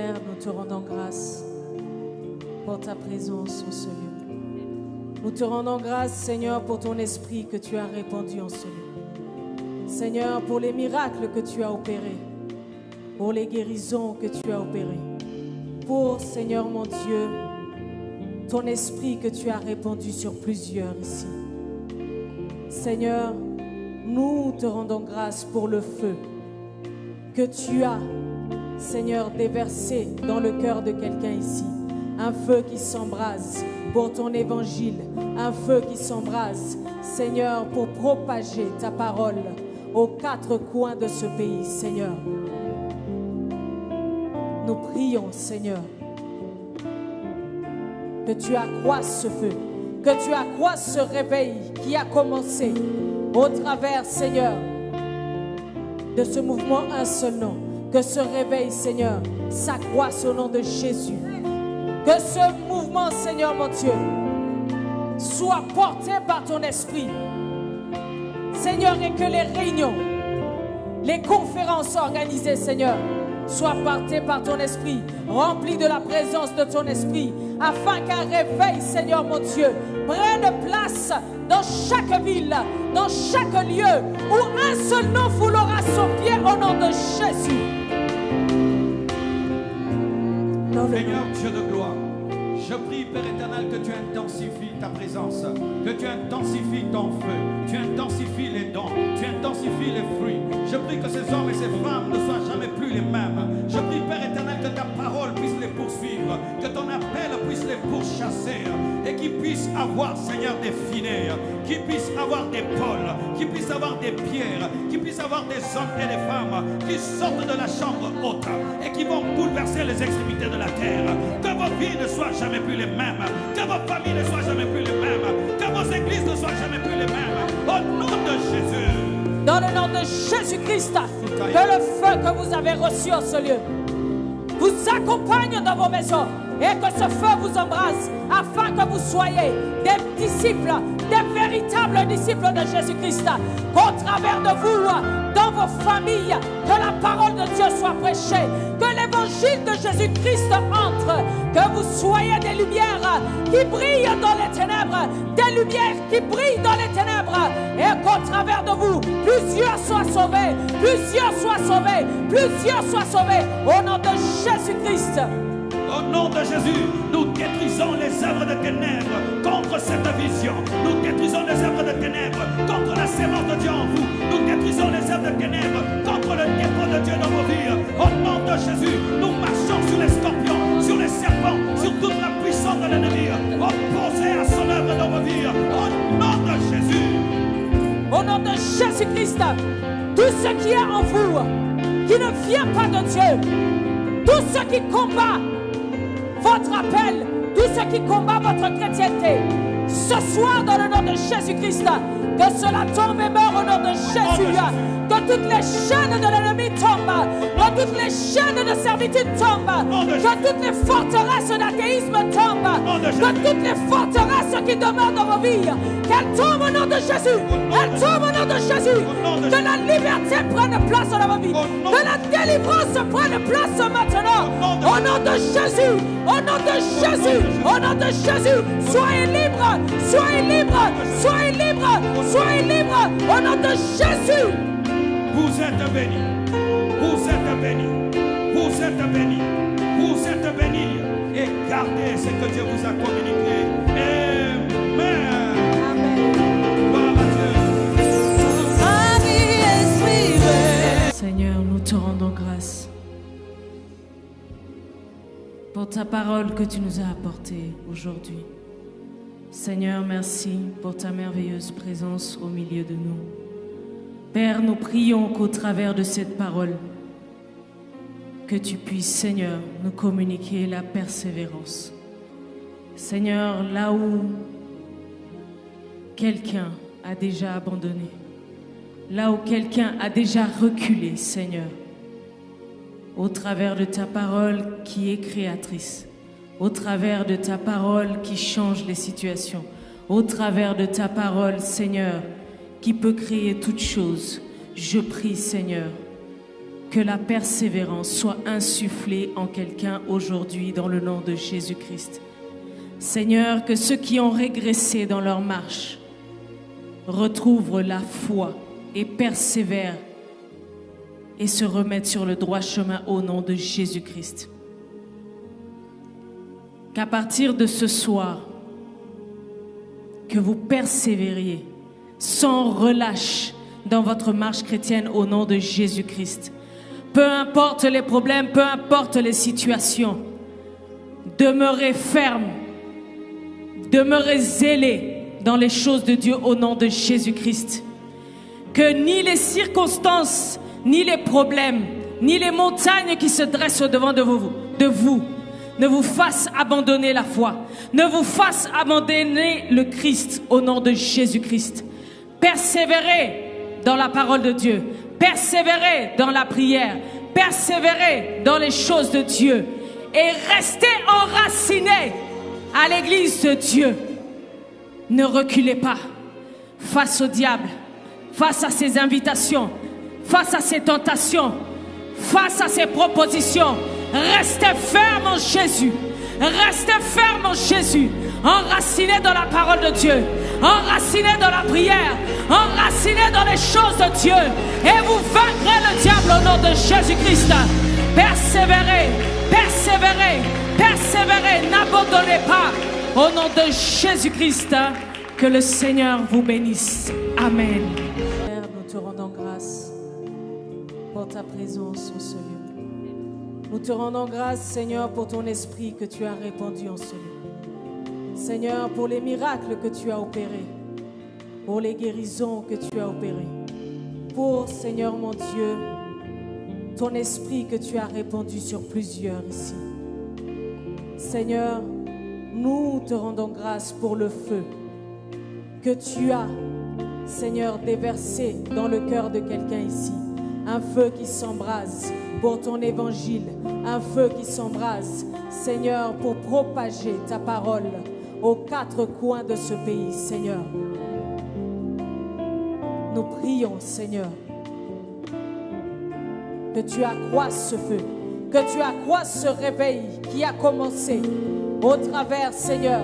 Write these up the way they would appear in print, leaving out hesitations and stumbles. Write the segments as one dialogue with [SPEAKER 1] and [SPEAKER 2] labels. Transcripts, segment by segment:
[SPEAKER 1] Père, nous te rendons grâce pour ta présence en ce lieu. Nous te rendons grâce, Seigneur, pour ton esprit que tu as répandu en ce lieu. Seigneur, pour les miracles que tu as opérés, pour les guérisons que tu as opérées, pour, Seigneur mon Dieu, ton esprit que tu as répandu sur plusieurs ici. Seigneur, nous te rendons grâce pour le feu que tu as, Seigneur, déversé dans le cœur de quelqu'un ici. Un feu qui s'embrase pour ton évangile, un feu qui s'embrase, Seigneur, pour propager ta parole aux quatre coins de ce pays, Seigneur. Nous prions, Seigneur, que tu accroisses ce feu, que tu accroisses ce réveil qui a commencé au travers, Seigneur, de ce mouvement un seul nom. Que ce réveil, Seigneur, s'accroisse au nom de Jésus. Que ce mouvement, Seigneur mon Dieu, soit porté par ton esprit. Seigneur, et que les réunions, les conférences organisées, Seigneur, soient portées par ton esprit, remplies de la présence de ton esprit, afin qu'un réveil, Seigneur mon Dieu, prenne place dans chaque ville, dans chaque lieu, où un seul nom foulera son pied au nom de Jésus.
[SPEAKER 2] Seigneur Dieu de gloire, je prie, Père éternel, que tu intensifies ta présence, que tu intensifies ton feu, tu intensifies les dons, tu intensifies les fruits. Je prie que ces hommes et ces femmes ne soient jamais plus les mêmes. Je prie, Père éternel, que ta parole puisse les poursuivre, que ton appel puisse les pourchasser et qu'ils puissent avoir, Seigneur, des filets, qu'ils puissent avoir des pôles, qu'ils puissent avoir des pierres, qu'ils puissent avoir des hommes et des femmes qui sortent de la chambre haute et qui vont bouleverser les extrémités de la terre. Que vos vies ne soient jamais plus les mêmes, que vos familles ne soient jamais plus les mêmes, que vos églises ne soient jamais plus les mêmes. Au nom de Jésus.
[SPEAKER 1] Dans le nom de Jésus-Christ, que le feu que vous avez reçu en ce lieu vous accompagne dans vos maisons et que ce feu vous embrasse afin que vous soyez des disciples, des véritables disciples de Jésus-Christ. Qu'au travers de vous, dans vos familles, que la parole de Dieu soit prêchée, que l'évangile de Jésus-Christ entre, que vous soyez des lumières qui brillent dans les ténèbres, des lumières qui brillent dans les ténèbres, et qu'au travers de vous, plusieurs soient sauvés, plusieurs soient sauvés, plusieurs soient sauvés, au nom de Jésus-Christ.
[SPEAKER 2] Au nom de Jésus, nous détruisons les œuvres de ténèbres contre cette vision. Nous détruisons les œuvres de ténèbres contre la sémence de Dieu en vous. Nous détruisons les œuvres de ténèbres contre le dépôt de Dieu dans vos vies. Au nom de Jésus, nous marchons sur les scorpions, sur les serpents, sur toute la puissance de l'ennemi, opposée à son œuvre dans vos vies. Au nom de Jésus.
[SPEAKER 1] Au nom de Jésus-Christ, tout ce qui est en vous, qui ne vient pas de Dieu, tout ce qui combat votre appel, tout ce qui combat votre chrétienté, ce soir dans le nom de Jésus-Christ, que cela tombe et meurt au nom de Jésus, que toutes les chaînes de l'ennemi tombent, que toutes les chaînes de servitude tombent, que toutes les forteresses d'athéisme tombent, que toutes les forteresses qui demeurent dans vos vies, qu'elles tombent au nom de Jésus, elles tombent au nom de Jésus, que la liberté prenne place dans vos vies, que la délivrance prenne place maintenant, au nom de Jésus, au nom de Jésus, au nom de Jésus, soyez libres, soyez libres, soyez libres, soyez libres, au nom de Jésus.
[SPEAKER 2] Vous êtes bénis, vous êtes bénis, vous êtes bénis, vous êtes bénis et gardez ce que Dieu vous a communiqué. Amen.
[SPEAKER 1] Amen.
[SPEAKER 2] Gloire à Dieu.
[SPEAKER 1] Seigneur, nous te rendons grâce pour ta parole que tu nous as apportée aujourd'hui. Seigneur, merci pour ta merveilleuse présence au milieu de nous. Père, nous prions qu'au travers de cette parole, que tu puisses, Seigneur, nous communiquer la persévérance. Seigneur, là où quelqu'un a déjà abandonné, là où quelqu'un a déjà reculé, Seigneur, au travers de ta parole qui est créatrice, au travers de ta parole qui change les situations, au travers de ta parole, Seigneur, qui peut créer toutes choses, je prie, Seigneur, Que la persévérance soit insufflée en quelqu'un aujourd'hui dans le nom de Jésus-Christ. Seigneur, que ceux qui ont régressé dans leur marche retrouvent la foi et persévèrent et se remettent sur le droit chemin au nom de Jésus-Christ. Qu'à partir de ce soir, que vous persévériez sans relâche dans votre marche chrétienne au nom de Jésus-Christ. Peu importe les problèmes, peu importe les situations, demeurez ferme, demeurez zélé dans les choses de Dieu au nom de Jésus-Christ. Que ni les circonstances, ni les problèmes, ni les montagnes qui se dressent au-devant de vous ne vous fassent abandonner la foi, ne vous fassent abandonner le Christ au nom de Jésus-Christ. Persévérez dans la parole de Dieu, persévérez dans la prière, persévérez dans les choses de Dieu et restez enracinés à l'église de Dieu. Ne reculez pas face au diable, face à ses invitations, face à ses tentations, face à ses propositions. Restez ferme en Jésus. Restez ferme en Jésus. Enracinés dans la parole de Dieu. Enracinés dans la prière. Enracinés dans les choses de Dieu. Et vous vaincrez le diable au nom de Jésus-Christ. Persévérez, persévérez, persévérez. N'abandonnez pas au nom de Jésus-Christ. Que le Seigneur vous bénisse. Amen. Père, nous te rendons grâce pour ta présence en ce lieu. Nous te rendons grâce, Seigneur, pour ton esprit que tu as répandu en ce lieu. Seigneur, pour les miracles que tu as opérés, pour les guérisons que tu as opérées, pour, Seigneur mon Dieu, ton esprit que tu as répandu sur plusieurs ici. Seigneur, nous te rendons grâce pour le feu que tu as, Seigneur, déversé dans le cœur de quelqu'un ici. Un feu qui s'embrase pour ton évangile, un feu qui s'embrase, Seigneur, pour propager ta parole aux quatre coins de ce pays, Seigneur. Nous prions, Seigneur, que tu accroisses ce feu, que tu accroisses ce réveil qui a commencé au travers, Seigneur,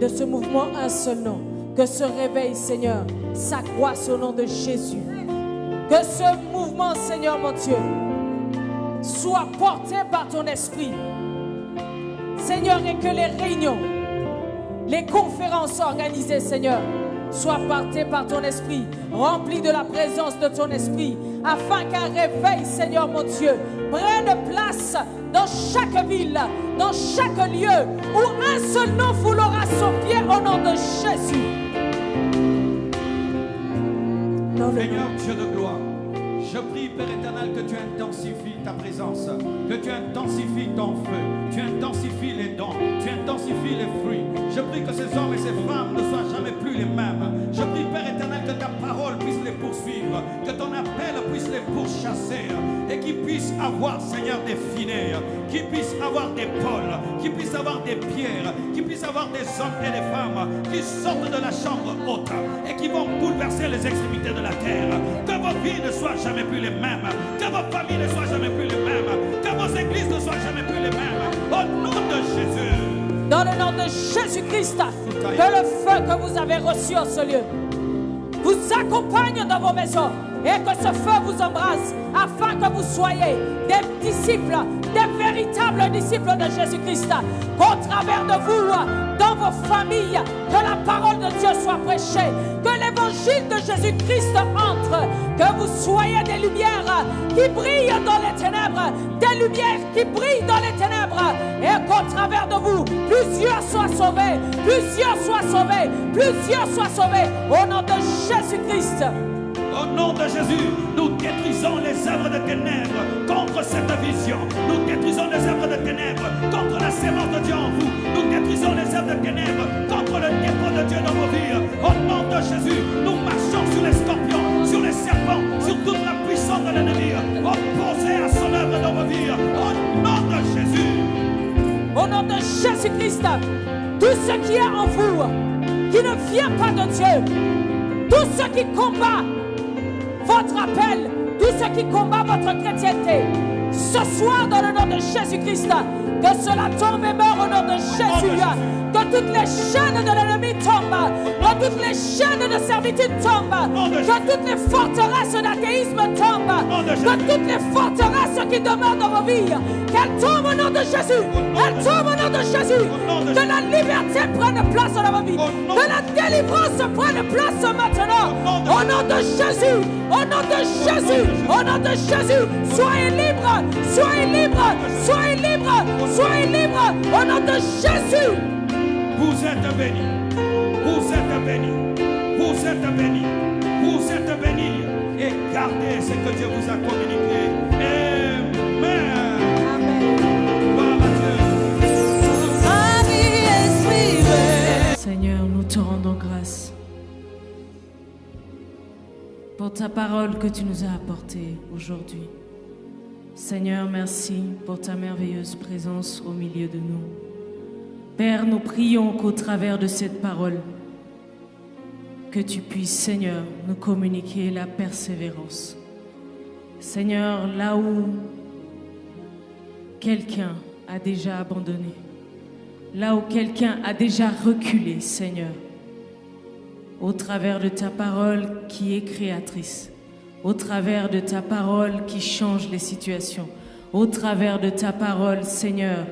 [SPEAKER 1] de ce mouvement un seul nom. Que ce réveil, Seigneur, s'accroisse au nom de Jésus. Que ce mouvement, Seigneur mon Dieu, soit porté par ton esprit. Seigneur, et que les réunions, les conférences organisées, Seigneur, soient portées par ton esprit, remplies de la présence de ton esprit, afin qu'un réveil, Seigneur mon Dieu, prenne place dans chaque ville, dans chaque lieu, où un seul nom foulera son pied au nom de Jésus.
[SPEAKER 2] Seigneur Dieu de gloire, je prie, Père éternel, que tu intensifies ta présence, que tu intensifies ton feu, tu intensifies les dons, tu intensifies les fruits. Je prie que ces hommes et ces femmes ne soient jamais plus les mêmes. Je prie, Père éternel, que ta parole puisse les poursuivre, que ton appel puisse les pourchasser et qu'ils puissent avoir, Seigneur, des filets, qu'ils puissent avoir des pôles, qu'ils puissent avoir des pierres, qu'ils puissent avoir des hommes et des femmes qui sortent de la chambre haute et qui vont bouleverser les extrémités de la terre. Que vos vies ne soient jamais plus les mêmes, que vos familles ne soient jamais plus les mêmes, que vos églises ne soient jamais plus les mêmes. Au nom de Jésus.
[SPEAKER 1] Dans le nom de Jésus-Christ, que le feu que vous avez reçu en ce lieu vous accompagne dans vos maisons et que ce feu vous embrasse afin que vous soyez des disciples, des véritables disciples de Jésus-Christ. Qu'au travers de vous, dans vos familles, que la parole de Dieu soit prêchée, que l'évangile de Jésus-Christ entre, que vous soyez des lumières qui brillent dans les ténèbres, des lumières qui brillent dans les ténèbres, et qu'au travers de vous, plusieurs soient sauvés, plusieurs soient sauvés, plusieurs soient sauvés, au nom de Jésus-Christ.
[SPEAKER 2] Au nom de Jésus, nous détruisons les œuvres de ténèbres contre cette vision. Nous détruisons les œuvres de ténèbres contre la sémence de Dieu en vous. Nous détruisons les œuvres de ténèbres contre le dépôt de Dieu dans vos vies. Au nom de Jésus, nous marchons sur les scorpions, sur les serpents, sur toute la puissance de l'ennemi, opposée à son œuvre dans vos vies. Au nom de Jésus.
[SPEAKER 1] Au nom de Jésus-Christ, tout ce qui est en vous, qui ne vient pas de Dieu, tout ce qui combat votre appel, tout ce qui combat votre chrétienté. Ce soir, dans le nom de Jésus-Christ, que cela tombe et meurt au nom de Jésus. Que toutes les chaînes de l'ennemi tombent. Que toutes les chaînes de servitude tombent. Que toutes les forteresses d'athéisme tombent. Que toutes les forteresses qui demeurent dans vos vies, qu'elles tombent au nom de Jésus. Elles tombent au nom de Jésus. Que la liberté prenne place dans vos vies. Que la délivrance prenne place maintenant. Au nom de Jésus. Au nom de Jésus. Au nom de Jésus. Soyez libres. Soyez libres. Soyez libres. Soyez libres. Au nom de Jésus.
[SPEAKER 2] Vous êtes bénis. Vous êtes bénis. Vous êtes bénis. Vous êtes bénis. Et gardez ce que Dieu vous a communiqué. Amen.
[SPEAKER 1] Amen.
[SPEAKER 3] Seigneur, nous te rendons grâce pour ta parole que tu nous as apportée aujourd'hui. Seigneur, merci pour ta merveilleuse présence au milieu de nous. Père, nous prions qu'au travers de cette parole, que tu puisses, Seigneur, nous communiquer la persévérance. Seigneur, là où quelqu'un a déjà abandonné, là où quelqu'un a déjà reculé, Seigneur, au travers de ta parole qui est créatrice, au travers de ta parole qui change les situations, au travers de ta parole, Seigneur,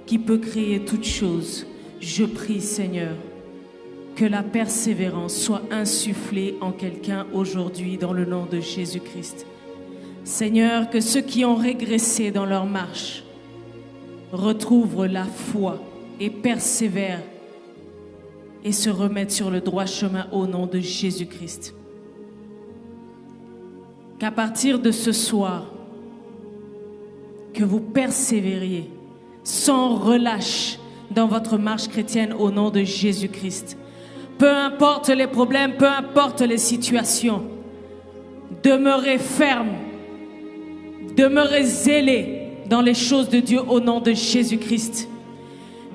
[SPEAKER 3] qui peut créer toutes choses, je prie, Seigneur, que la persévérance soit insufflée en quelqu'un aujourd'hui dans le nom de Jésus-Christ. Seigneur, que ceux qui ont régressé dans leur marche retrouvent la foi et persévèrent et se remettent sur le droit chemin au nom de Jésus-Christ. Qu'à partir de ce soir, que vous persévériez sans relâche dans votre marche chrétienne au nom de Jésus-Christ. Peu importe les problèmes, peu importe les situations, demeurez ferme, demeurez zélés dans les choses de Dieu au nom de Jésus-Christ.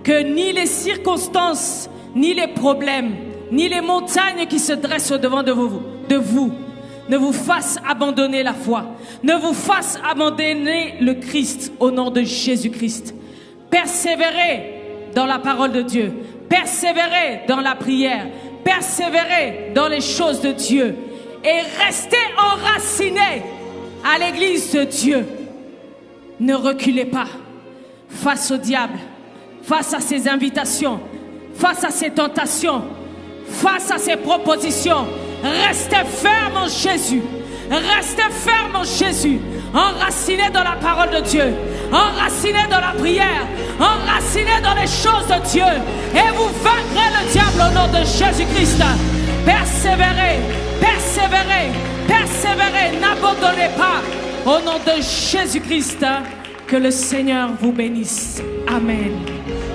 [SPEAKER 3] Que ni les circonstances, ni les problèmes, ni les montagnes qui se dressent au-devant de vous ne vous fassent abandonner la foi, ne vous fassent abandonner le Christ au nom de Jésus-Christ. Persévérez dans la parole de Dieu, persévérez dans la prière, persévérez dans les choses de Dieu et restez enracinés à l'église de Dieu. Ne reculez pas face au diable, face à ses invitations, face à ses tentations, face à ses propositions. Restez ferme en Jésus. Restez ferme en Jésus. Enracinés dans la parole de Dieu. Enracinés dans la prière. Enracinés dans les choses de Dieu. Et vous vaincrez le diable au nom de Jésus-Christ. Persévérez, persévérez, persévérez. N'abandonnez pas. Au nom de Jésus-Christ. Que le Seigneur vous bénisse. Amen.